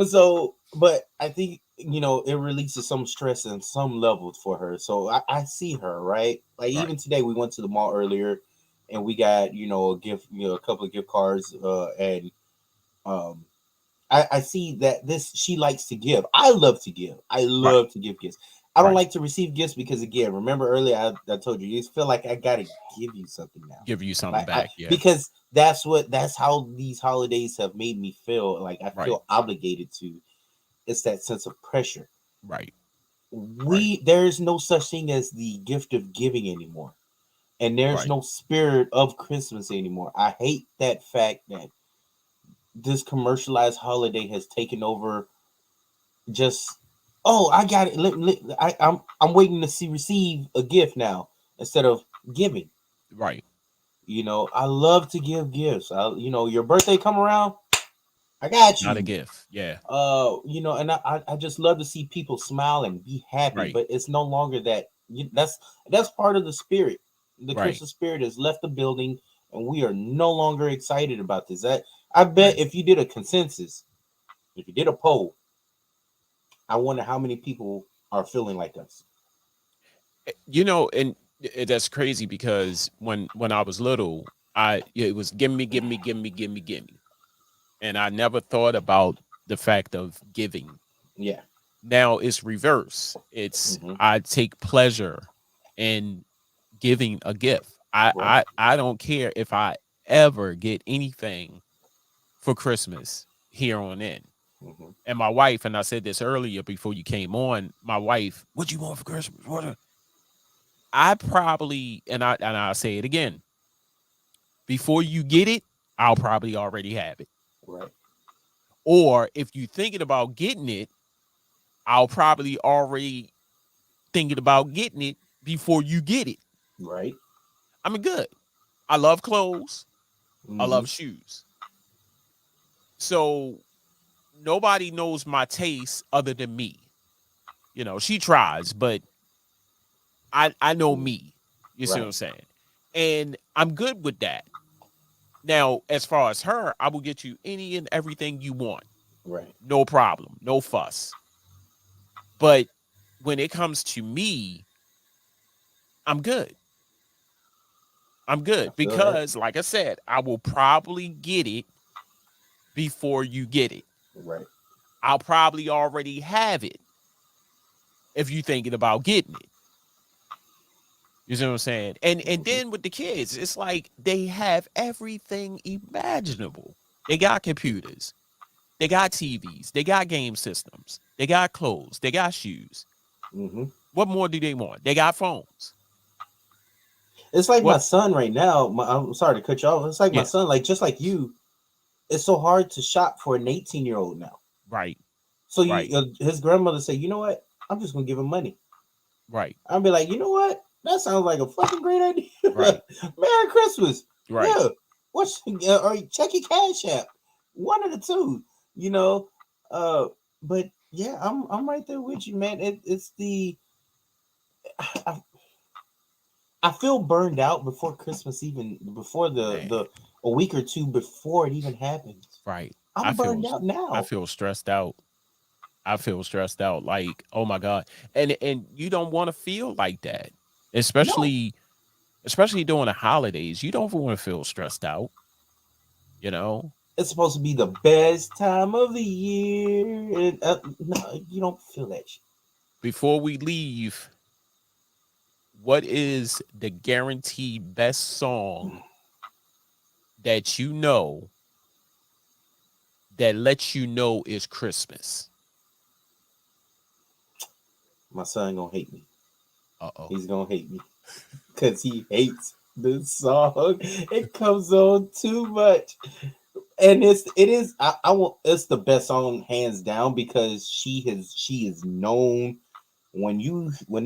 Speaker 3: So, but I think, you know, it releases some stress and some levels for her. So I see her, right? Like, even today we went to the mall earlier and we got, you know, a gift, you know, a couple of gift cards, and I see that she likes to give. I love to give. I love to give gifts. I don't like to receive gifts because, again, remember earlier I told you feel like I gotta give you something now.
Speaker 2: Give you something back, yeah.
Speaker 3: Because that's how these holidays have made me feel. Like, I feel obligated to. It's that sense of pressure.
Speaker 2: Right.
Speaker 3: There is no such thing as the gift of giving anymore. And there's no spirit of Christmas anymore. I hate that fact that this commercialized holiday has taken over. Just, I got it. I'm waiting to receive a gift now instead of giving.
Speaker 2: Right.
Speaker 3: You know, I love to give gifts. You know, your birthday come around, I got you.
Speaker 2: Not a gift. Yeah.
Speaker 3: You know, and I just love to see people smile and be happy, but it's no longer that. That's part of the spirit. The Christmas spirit has left the building, and we are no longer excited about this. I bet if you did a consensus, if you did a poll, I wonder how many people are feeling like us.
Speaker 2: You know, and that's crazy because when I was little, it was give me, and I never thought about the fact of giving.
Speaker 3: Yeah.
Speaker 2: Now it's reverse. It's I take pleasure in giving a gift. I don't care if I ever get anything for Christmas here on in. And my wife, and I said this earlier before you came on, my wife, what you want for Christmas? I probably, and I'll say it again, before you get it, I'll probably already have it.
Speaker 3: Right.
Speaker 2: Or if you're thinking about getting it, I'll probably already thinking about getting it before you get it.
Speaker 3: Right.
Speaker 2: I mean, good. I love clothes. I love shoes. So nobody knows my taste other than me. You know, she tries, but I know me. You see what I'm saying? And I'm good with that. Now, as far as her, I will get you any and everything you want.
Speaker 3: Right.
Speaker 2: No problem. No fuss. But when it comes to me, I'm good. I'm good because, like I said, I will probably get it before you get it.
Speaker 3: Right.
Speaker 2: I'll probably already have it if you're thinking about getting it. You see what I'm saying? And then with the kids, it's like they have everything imaginable. They got computers. They got TVs. They got game systems. They got clothes. They got shoes.
Speaker 3: Mm-hmm.
Speaker 2: What more do they want? They got phones.
Speaker 3: It's like my son right now. I'm sorry to cut you off. It's like my son, like just like you. It's so hard to shop for an 18-year-old now.
Speaker 2: Right.
Speaker 3: So his grandmother said, "You know what? I'm just gonna give him money."
Speaker 2: Right.
Speaker 3: I'll be like, "You know what? That sounds like a fucking great idea.
Speaker 2: Right.
Speaker 3: Merry Christmas."
Speaker 2: Right.
Speaker 3: Yeah. What's or check your cash app. One of the two. You know. But yeah, I'm right there with you, man. It's the I feel burned out before Christmas, even before the a week or two before it even happens.
Speaker 2: Right.
Speaker 3: I'm burned out now.
Speaker 2: I feel stressed out. Like, oh my God. And you don't want to feel like that. Especially during the holidays. You don't want to feel stressed out. You know?
Speaker 3: It's supposed to be the best time of the year. And, no, you don't feel that shit.
Speaker 2: Before we leave, what is the guaranteed best song that you know that lets you know it's Christmas?
Speaker 3: My son gonna hate me.
Speaker 2: Uh-oh.
Speaker 3: He's gonna hate me because he hates this song. It comes on too much, and it's the best song hands down because she is known when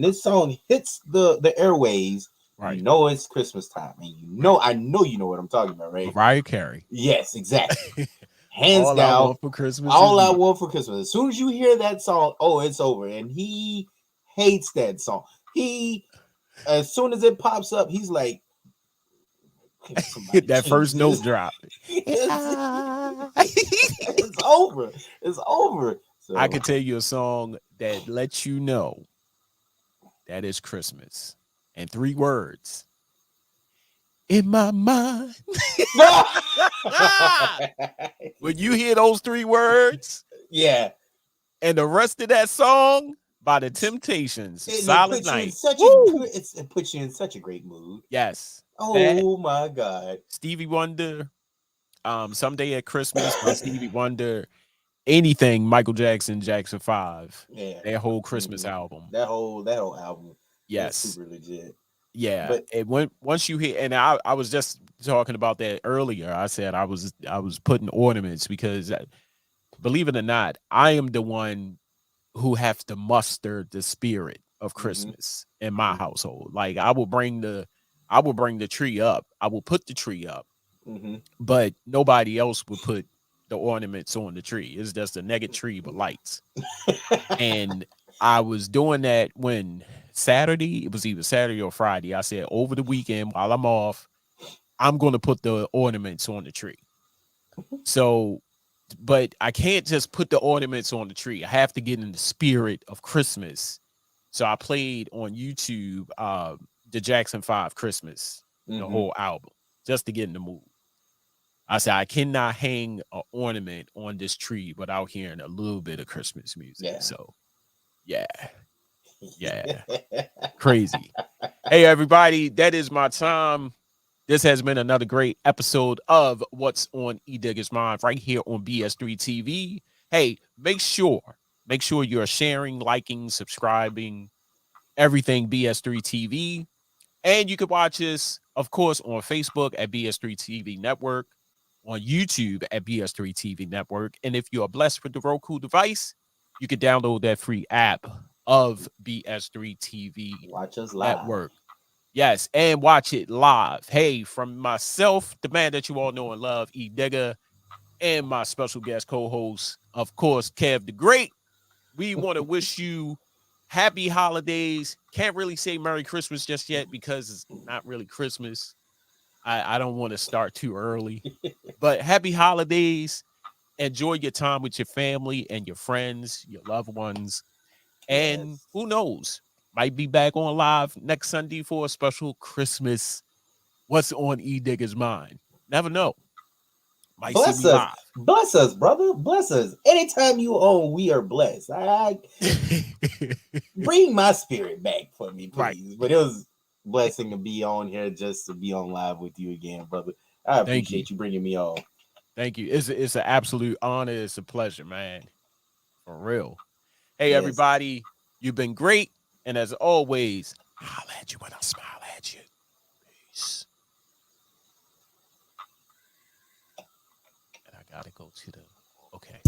Speaker 3: this song hits the airways. Right. You know it's Christmas time, and I know you know what I'm talking about, right?
Speaker 2: Mariah Carey.
Speaker 3: Yes, exactly. Hands
Speaker 2: all
Speaker 3: down.
Speaker 2: I want for Christmas.
Speaker 3: All I want for Christmas. As soon as you hear that song, oh, it's over. And he hates that song. As soon as it pops up, he's like,
Speaker 2: that first note drop.
Speaker 3: It's over. It's over. So,
Speaker 2: I could tell you a song that lets you know that it's Christmas. And 3 words. In my mind. When you hear those 3 words,
Speaker 3: yeah,
Speaker 2: and the rest of that song by the Temptations, Silent Night.
Speaker 3: It puts you in such a great mood.
Speaker 2: Yes.
Speaker 3: Oh my God.
Speaker 2: Stevie Wonder, Someday at Christmas by Stevie Wonder. Anything Michael Jackson 5.
Speaker 3: Yeah.
Speaker 2: Their whole Christmas album.
Speaker 3: That whole album.
Speaker 2: Yes.
Speaker 3: Super legit.
Speaker 2: Yeah,
Speaker 3: but
Speaker 2: once you hear, and I was just talking about that earlier. I said I was putting ornaments because, believe it or not, I am the one who have to muster the spirit of Christmas in my household. Like I will bring the tree up. I will put the tree up, but nobody else would put the ornaments on the tree. It's just a naked tree with lights. And I was doing that when Saturday, it was either Saturday or Friday. I said over the weekend while I'm off, I'm going to put the ornaments on the tree. So, but I can't just put the ornaments on the tree. I have to get in the spirit of Christmas. So I played on YouTube the Jackson 5 Christmas, the whole album, just to get in the mood. I said, I cannot hang an ornament on this tree without hearing a little bit of Christmas music. Yeah. So, yeah. Crazy. Hey, everybody, that is my time. This has been another great episode of What's on Edigga's Mind right here on BS3 TV. Hey, make sure you're sharing, liking, subscribing, everything BS3 TV. And you can watch us, of course, on Facebook at BS3 TV Network, on YouTube at BS3 TV Network. And if you are blessed with the Roku device, you can download that free app of BS3 TV
Speaker 3: Watch us live.
Speaker 2: Network. Yes, and watch it live. Hey, from myself, the man that you all know and love, Edigga, and my special guest co-host, of course, Kev the Great. We want to wish you happy holidays. Can't really say Merry Christmas just yet because it's not really Christmas. I don't want to start too early. But happy holidays. Enjoy your time with your family and your friends, your loved ones. And who knows? Might be back on live next Sunday for a special Christmas. What's on Edigga's mind? Never know. Might
Speaker 3: bless
Speaker 2: see me
Speaker 3: us. Bless us, brother. Bless us. Anytime you own, we are blessed. Bring my spirit back for me, please. Right. But it was a blessing to be on here, just to be on live with you again, brother. I appreciate you bringing me on.
Speaker 2: Thank you. It's an absolute honor. It's a pleasure, man. For real. Hey, everybody. You've been great. And as always, I'll at you when I smile at you. Peace. And I got to go to the... Okay.